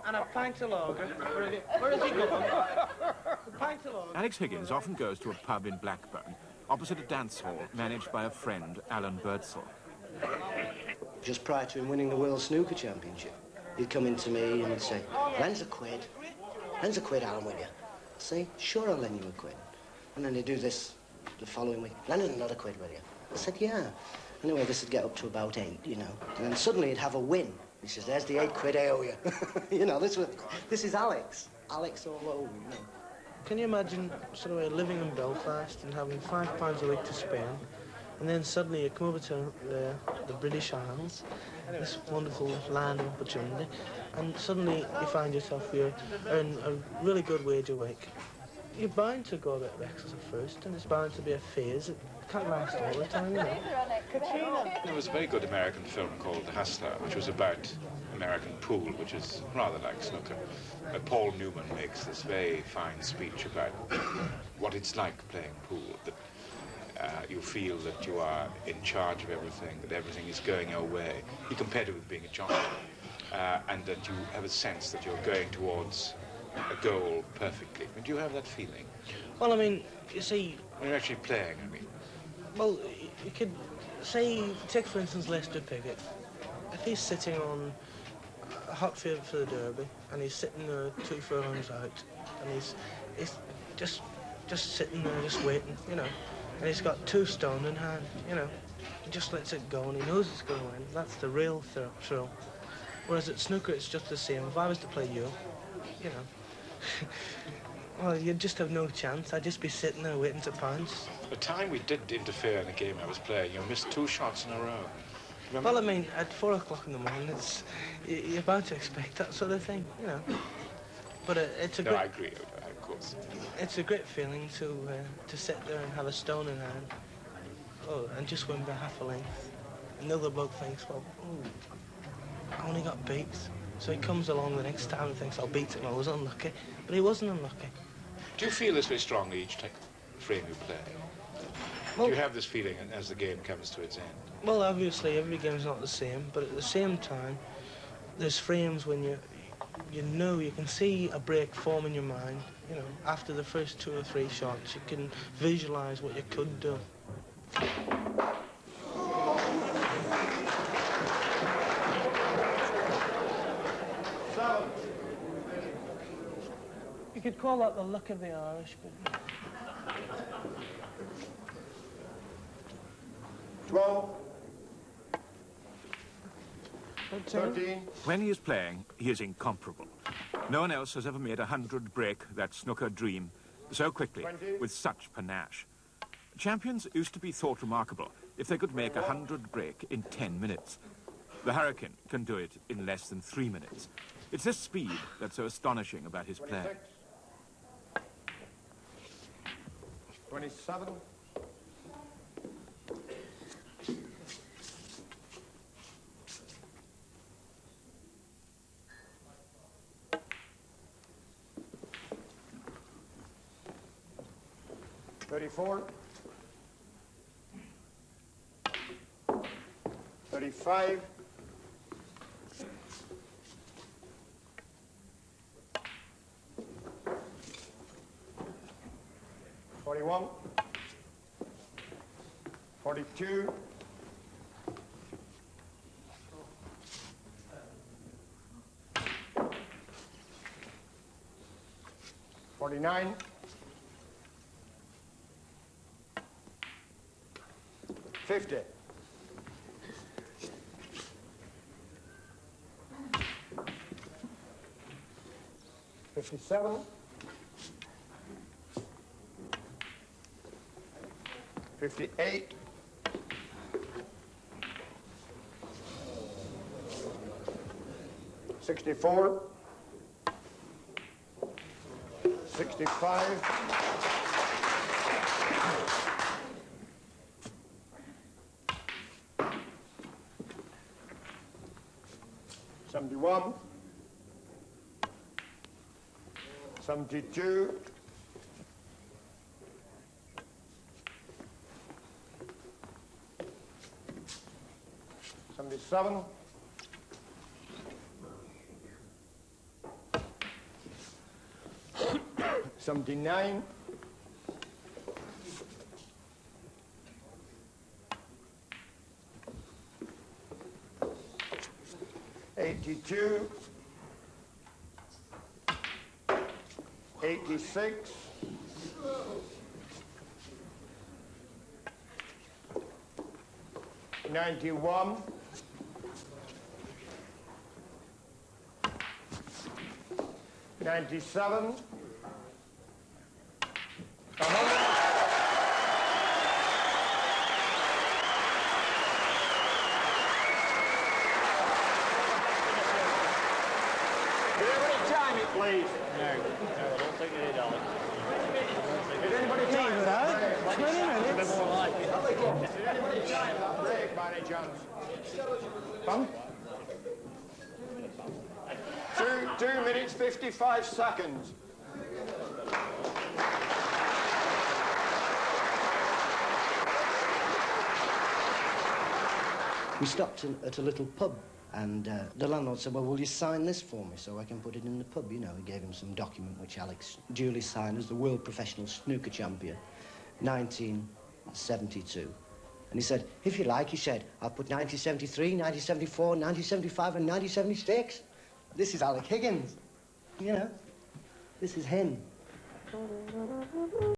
And a pint of lager. Where is he going? A pint of lager. Alex Higgins often goes to a pub in Blackburn, opposite a dance hall managed by a friend, Alan Birdsall. Just prior to him winning the World Snooker Championship, he'd come in to me and he'd say, "Lend's a quid. Lend's a quid, Alan, will you?" I'd say, "Sure, I'll lend you a quid." And then he'd do this the following week. "Lend us another quid, will you?" I said, "Yeah." Anyway, this would get up to about 8, you know. And then suddenly he'd have a win. He says, "There's the 8 quid I owe you." You know, this is Alex. Alex all over, you know. Can you imagine sort of living in Belfast and having £5 a week to spend, and then suddenly you come over to the British Isles, this wonderful land of opportunity, and suddenly you find yourself here earning a really good wage a week. You're bound to go a bit reckless at first, and it's bound to be a phase. It can't last all the time, you know. There was a very good American film called The Hustler, which was about American pool, which is rather like snooker. Paul Newman makes this very fine speech about what it's like playing pool, that you feel that you are in charge of everything, that everything is going your way. He compared it with being a jockey, and that you have a sense that you're going towards a goal perfectly. I mean, do you have that feeling? Well, I mean, you see... When you're actually playing, I mean. Well, you could say, take for instance Lester Piggott. If he's sitting on a hot field for the Derby, and he's sitting there 2 furlongs out, and he's just sitting there, just waiting, you know, and he's got 2 stone in hand, you know, he just lets it go, and he knows it's going to win. That's the real thrill. Whereas at snooker, it's just the same. If I was to play you know, well, you'd just have no chance. I'd just be sitting there waiting to pounce. The time we did interfere in a game I was playing, you missed 2 shots in a row. Remember? Well, I mean, at 4 o'clock in the morning, you're bound to expect that sort of thing, you know. But it's a No, great... I agree, of course. It's a great feeling to sit there and have a stone in hand, and just win by half a length. And the other bloke thinks, well, I only got beat. So he comes along the next time and thinks, I'll beat him. I was unlucky. But he wasn't unlucky. Do you feel this very strongly each frame you play? Well, do you have this feeling as the game comes to its end? Well, obviously, every game's not the same. But at the same time, there's frames when you know, you can see a break form in your mind. You know, after the first 2 or 3 shots, you can visualize what you could do. You could call that the luck of the Irish, but... 12. 13. When he is playing, he is incomparable. No one else has ever made 100 break that snooker dream so quickly, 20. with such panache. Champions used to be thought remarkable if they could make 100 break in 10 minutes. The Hurricane can do it in less than 3 minutes. It's this speed that's so astonishing about his play. 27. 34. 35. 41. 42. 49. 50. 57. 58. 64. 65. 71. 72. 77. 79. 82. 86. 91. 97. 100. Time it, please. No, I don't think they did, Alex. Did anybody time Leave it out. 20 minutes. More like it. Did anybody time that break by any chance? Pardon? 2 minutes 55 seconds. We stopped at a little pub, and the landlord said, well, will you sign this for me so I can put it in the pub? You know, he gave him some document which Alex duly signed as the world professional snooker champion, 1972. And he said, if you like, he said, I'll put 1973, 1974, 1975, and 1976. This is Alec Higgins. You know, this is him.